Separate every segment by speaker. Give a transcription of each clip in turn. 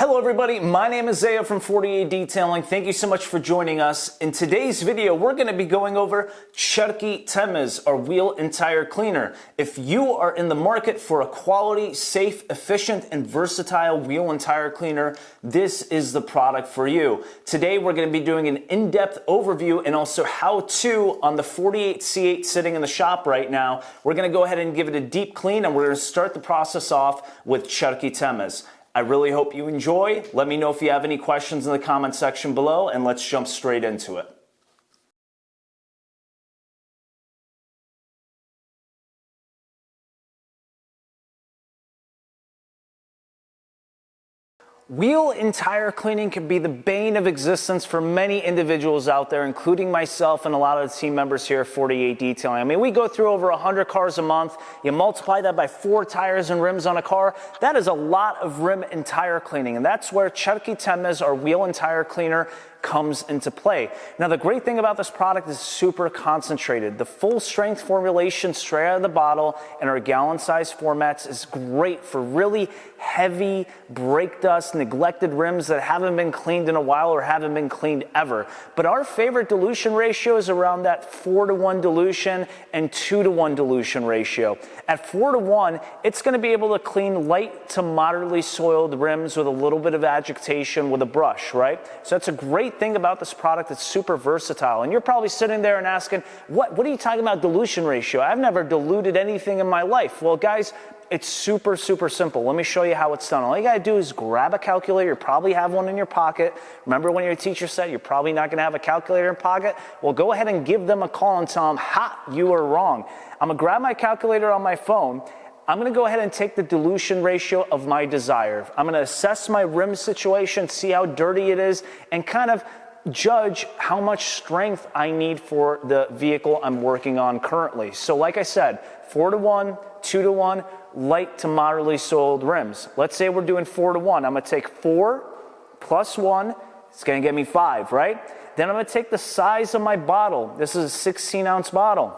Speaker 1: Hello everybody, my name is Zaya from 48 Detailing. Thank you so much for joining us. In today's video, we're going to be going over Charkhi Tamiz, our wheel and tire cleaner. If you are in the market for a quality, safe, efficient, and versatile wheel and tire cleaner, this is the product for you. Today, we're going to be doing an in-depth overview and also how-to on the 48 C8 sitting in the shop right now. We're going to go ahead and give it a deep clean, and we're going to start the process off with Charkhi Tamiz. I really hope you enjoy. Let me know if you have any questions in the comment section below, and let's jump straight into it. Wheel and tire cleaning can be the bane of existence for many individuals out there, including myself and a lot of the team members here at 48 Detailing. I mean, we go through over 100 cars a month. You multiply that by 4 tires and rims on a car, that is a lot of rim and tire cleaning. And that's where Charkhi Tamiz, our wheel and tire cleaner, comes into play. Now, the great thing about this product is super concentrated. The full strength formulation straight out of the bottle in our gallon size formats is great for really heavy brake dust, neglected rims that haven't been cleaned in a while or haven't been cleaned ever. But our favorite dilution ratio is around that 4-to-1 dilution and 2-to-1 dilution ratio. At 4-to-1, it's going to be able to clean light to moderately soiled rims with a little bit of agitation with a brush, right? So that's a great thing about this product. It's super versatile. And you're probably sitting there and asking, what are you talking about dilution ratio? I've never diluted anything in my life. Well, guys, it's super simple. Let me show you how it's done. All you gotta do is grab a calculator. You probably have one in your pocket. Remember when your teacher said you're probably not gonna have a calculator in your pocket? Well, go ahead and give them a call and tell them, ha, you are wrong. I'm gonna grab my calculator on my phone. I'm going to go ahead and take the dilution ratio of my desire. I'm going to assess my rim situation, see how dirty it is, and kind of judge how much strength I need for the vehicle I'm working on currently. So like I said, 4-to-1, 2-to-1, light to moderately soiled rims. Let's say we're doing 4-to-1. I'm going to take 4 plus 1. It's going to get me 5, right? Then I'm going to take the size of my bottle. This is a 16-ounce bottle.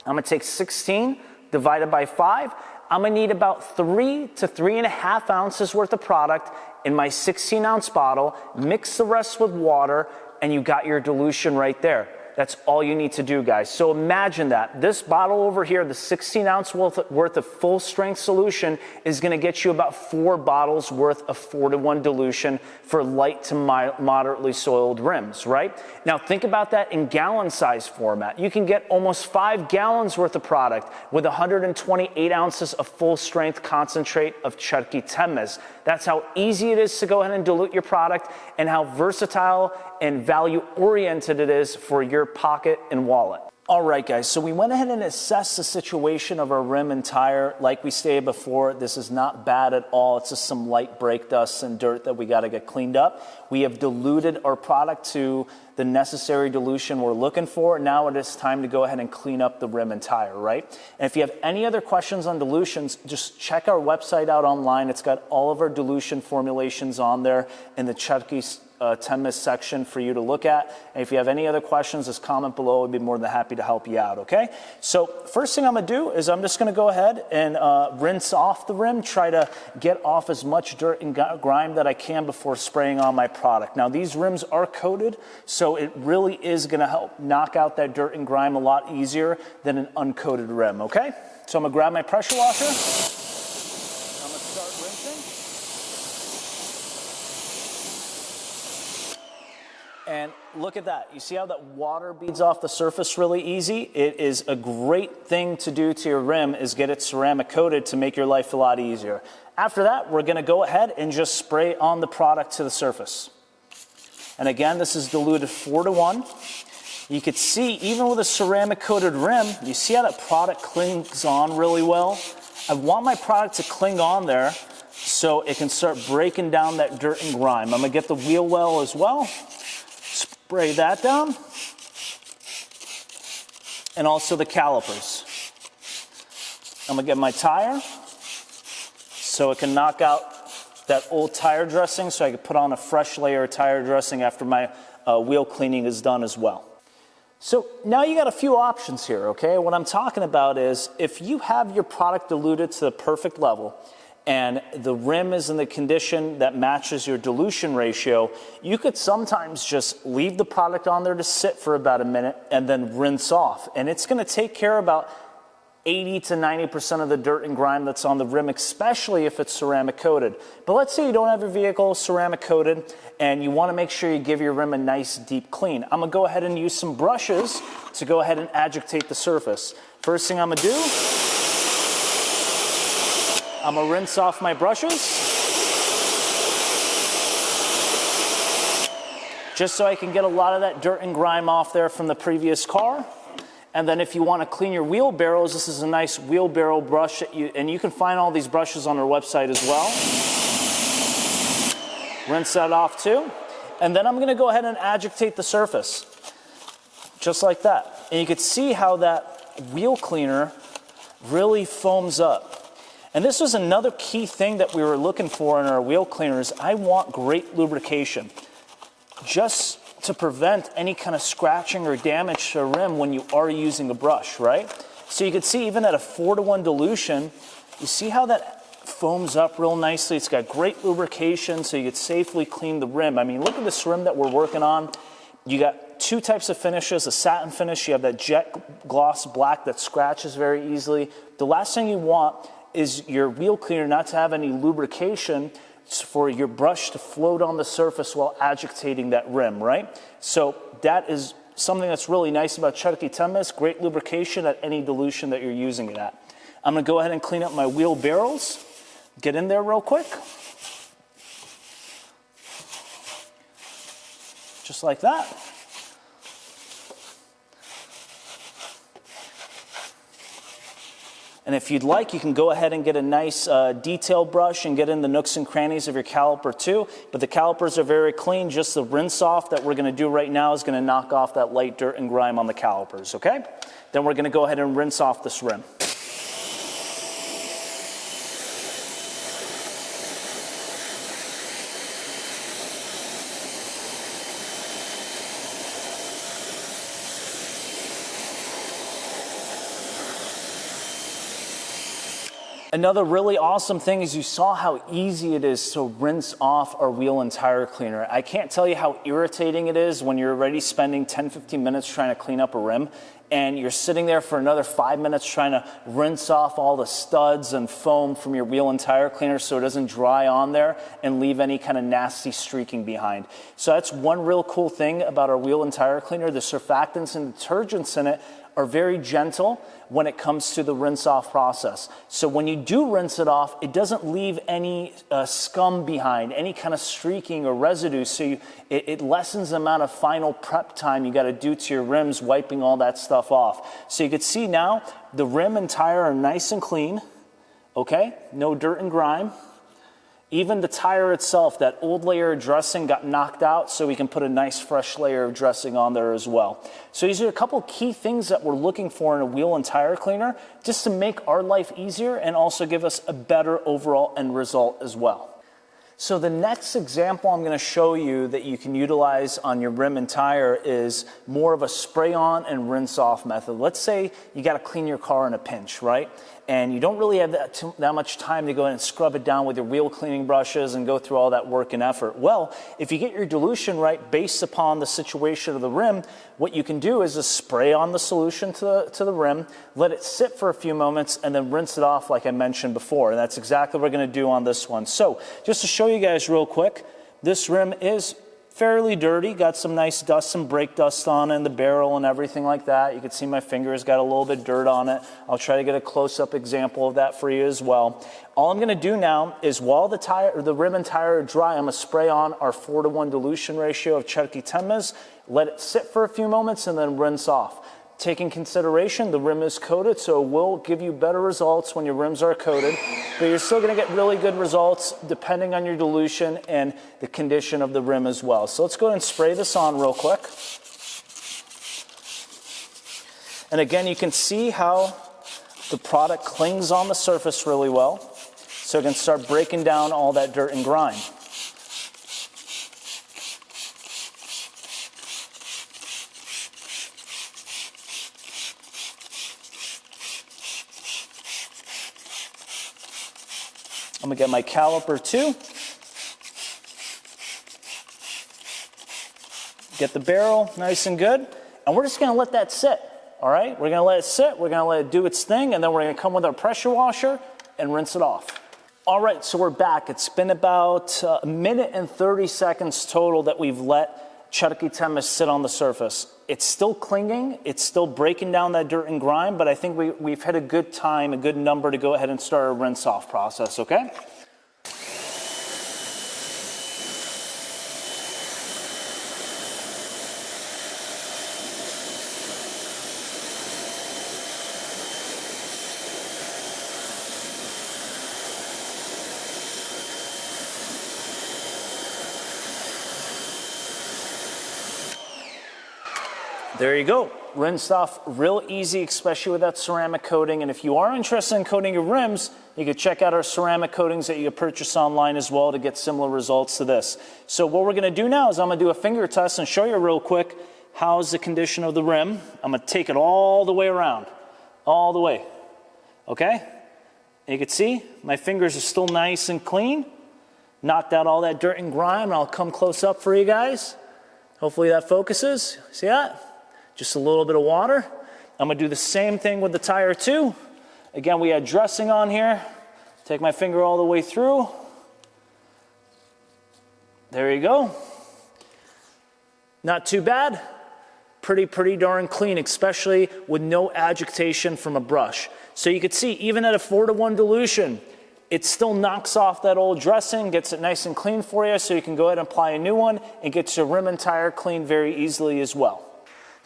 Speaker 1: I'm going to take 16 divided by 5. I'm going to need about 3 to 3.5 ounces worth of product in my 16-ounce bottle. Mix the rest with water, and you got your dilution right there. That's all you need to do, guys. So imagine that. This bottle over here, the 16-ounce worth of full-strength solution, is going to get you about 4 bottles worth of 4-to-1 dilution for light to moderately soiled rims, right? Now, think about that in gallon size format. You can get almost 5 gallons worth of product with 128 ounces of full-strength concentrate of Charkhi Tamiz. That's how easy it is to go ahead and dilute your product and how versatile and value-oriented it is for your pocket and wallet. All right, guys, so we went ahead and assessed the situation of our rim and tire. Like we stated before, this is not bad at all. It's just some light brake dust and dirt that we got to get cleaned up. We have diluted our product to the necessary dilution we're looking for. Now it is time to go ahead and clean up the rim and tire, right? And if you have any other questions on dilutions, just check our website out online. It's got all of our dilution formulations on there in the Charkhi Tamiz section for you to look at. And if you have any other questions, just comment below. I'd be more than happy to help you out, okay? So first thing I'm going to do is I'm just going to go ahead and rinse off the rim, try to get off as much dirt and grime that I can before spraying on my product. Now, these rims are coated, so it really is going to help knock out that dirt and grime a lot easier than an uncoated rim, okay? So I'm going to grab my pressure washer. I'm going to start rinsing. And look at that. You see how that water beads off the surface really easy? It is a great thing to do to your rim is get it ceramic coated to make your life a lot easier. After that, we're going to go ahead and just spray on the product to the surface. And again, this is diluted 4-to-1. You could see, even with a ceramic coated rim, you see how that product clings on really well? I want my product to cling on there so it can start breaking down that dirt and grime. I'm going to get the wheel well as well. Spray that down, and also the calipers. I'm going to get my tire so it can knock out that old tire dressing so I can put on a fresh layer of tire dressing after my wheel cleaning is done as well. So now you got a few options here, okay? What I'm talking about is if you have your product diluted to the perfect level and the rim is in the condition that matches your dilution ratio, you could sometimes just leave the product on there to sit for about a minute and then rinse off. And it's going to take care of about 80 to 90% of the dirt and grime that's on the rim, especially if it's ceramic coated. But let's say you don't have your vehicle ceramic coated and you want to make sure you give your rim a nice deep clean. I'm going to go ahead and use some brushes to go ahead and agitate the surface. First thing I'm going to do, I'm going to rinse off my brushes just so I can get a lot of that dirt and grime off there from the previous car. And then if you want to clean your wheelbarrows, this is a nice wheelbarrow brush, and you can find all these brushes on our website as well. Rinse that off too. And then I'm going to go ahead and agitate the surface, just like that. And you can see how that wheel cleaner really foams up. And this was another key thing that we were looking for in our wheel cleaners. I want great lubrication, just to prevent any kind of scratching or damage to a rim when you are using a brush, right? So you can see even at a 4-to-1 dilution, you see how that foams up real nicely. It's got great lubrication, so you could safely clean the rim. I mean, look at this rim that we're working on. You got two types of finishes, a satin finish. You have that jet gloss black that scratches very easily. The last thing you want is your wheel cleaner not to have any lubrication for your brush to float on the surface while agitating that rim, right? So that is something that's really nice about Charkhi Tamiz, great lubrication at any dilution that you're using it at. I'm going to go ahead and clean up my wheel barrels. Get in there real quick. Just like that. And if you'd like, you can go ahead and get a nice detail brush and get in the nooks and crannies of your caliper too. But the calipers are very clean. Just the rinse off that we're going to do right now is going to knock off that light dirt and grime on the calipers, okay? Then we're going to go ahead and rinse off this rim. Another really awesome thing is you saw how easy it is to rinse off our wheel and tire cleaner. I can't tell you how irritating it is when you're already spending 10-15 minutes trying to clean up a rim and you're sitting there for another 5 minutes trying to rinse off all the studs and foam from your wheel and tire cleaner so it doesn't dry on there and leave any kind of nasty streaking behind. So that's one real cool thing about our wheel and tire cleaner. The surfactants and detergents in it are very gentle when it comes to the rinse off process. So when you do rinse it off, it doesn't leave any scum behind, any kind of streaking or residue. So it lessens the amount of final prep time you got to do to your rims, wiping all that stuff off. So you can see now the rim and tire are nice and clean, okay? No dirt and grime. Even the tire itself, that old layer of dressing got knocked out, so we can put a nice fresh layer of dressing on there as well. So these are a couple key things that we're looking for in a wheel and tire cleaner, just to make our life easier and also give us a better overall end result as well. So the next example I'm going to show you that you can utilize on your rim and tire is more of a spray on and rinse off method. Let's say you got to clean your car in a pinch, right? And you don't really have that much time to go in and scrub it down with your wheel cleaning brushes and go through all that work and effort. Well, if you get your dilution right based upon the situation of the rim, what you can do is just spray on the solution to the rim, let it sit for a few moments, and then rinse it off like I mentioned before. And that's exactly what we're going to do on this one. So just to show you guys real quick, this rim is fairly dirty, got some nice dust and brake dust on it in the barrel and everything like that. You can see my fingers got a little bit dirt on it. I'll try to get a close-up example of that for you as well. All I'm going to do now is while the rim and tire are dry, I'm going to spray on our 4-to-1 dilution ratio of Charkhi Tamiz, let it sit for a few moments, and then rinse off. Take in consideration the rim is coated, so it will give you better results when your rims are coated, but you're still going to get really good results depending on your dilution and the condition of the rim as well. So let's go ahead and spray this on real quick. And again, you can see how the product clings on the surface really well, so it can start breaking down all that dirt and grime. I'm gonna get my caliper too. Get the barrel nice and good. And we're just gonna let that sit, all right? We're gonna let it sit, we're gonna let it do its thing, and then we're gonna come with our pressure washer and rinse it off. All right, so we're back. It's been about a minute and 30 seconds total that we've let Charkhi Tamiz sit on the surface. It's still clinging, it's still breaking down that dirt and grime, but I think we've hit a good time, a good number to go ahead and start a rinse off process, okay? There you go. Rinsed off real easy, especially with that ceramic coating. And if you are interested in coating your rims, you can check out our ceramic coatings that you can purchase online as well to get similar results to this. So what we're going to do now is I'm going to do a finger test and show you real quick how's the condition of the rim. I'm going to take it all the way around, all the way. Okay? And you can see my fingers are still nice and clean. Knocked out all that dirt and grime. I'll come close up for you guys. Hopefully that focuses. See that? Just a little bit of water. I'm gonna do the same thing with the tire too. Again, we had dressing on here. Take my finger all the way through. There you go. Not too bad. Pretty darn clean, especially with no agitation from a brush. So you can see, even at a 4-to-1 dilution, it still knocks off that old dressing, gets it nice and clean for you, so you can go ahead and apply a new one and get your rim and tire clean very easily as well.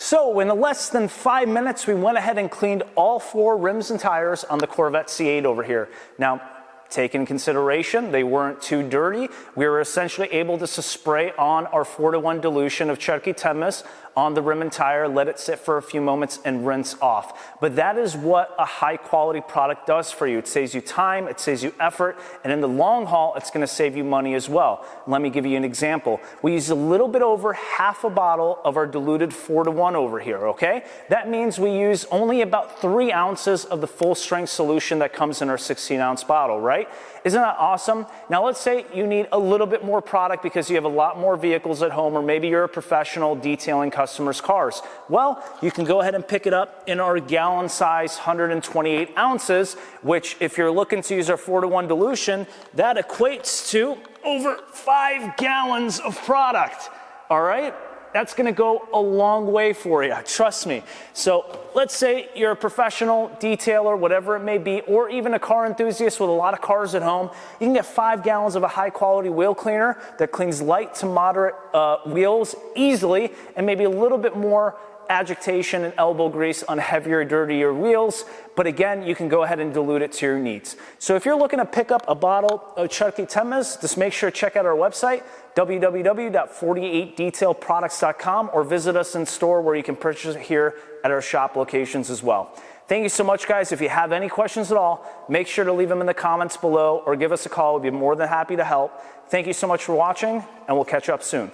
Speaker 1: So in less than 5 minutes, we went ahead and cleaned all 4 rims and tires on the Corvette C8 over here. Now, take in consideration, they weren't too dirty. We were essentially able to spray on our 4-to-1 dilution of Charkhi Tamiz on the rim and tire, let it sit for a few moments and rinse off. But that is what a high quality product does for you. It saves you time, it saves you effort, and in the long haul, it's gonna save you money as well. Let me give you an example. We used a little bit over half a bottle of our diluted 4-to-1 over here, okay? That means we use only about 3 ounces of the full strength solution that comes in our 16-ounce bottle, right? Isn't that awesome? Now let's say you need a little bit more product because you have a lot more vehicles at home, or maybe you're a professional detailing customers' cars. Well, you can go ahead and pick it up in our gallon size 128 ounces, which if you're looking to use our 4-to-1 dilution, that equates to over 5 gallons of product, all right? That's gonna go a long way for you, trust me. So let's say you're a professional detailer, whatever it may be, or even a car enthusiast with a lot of cars at home. You can get 5 gallons of a high quality wheel cleaner that cleans light to moderate wheels easily, and maybe a little bit more agitation and elbow grease on heavier, dirtier wheels. But again, you can go ahead and dilute it to your needs. So if you're looking to pick up a bottle of Charkhi Tamiz, just make sure to check out our website, www.48detailproducts.com, or visit us in store where you can purchase it here at our shop locations as well. Thank you so much, guys. If you have any questions at all, make sure to leave them in the comments below or give us a call. We'd be more than happy to help. Thank you so much for watching, and we'll catch up soon.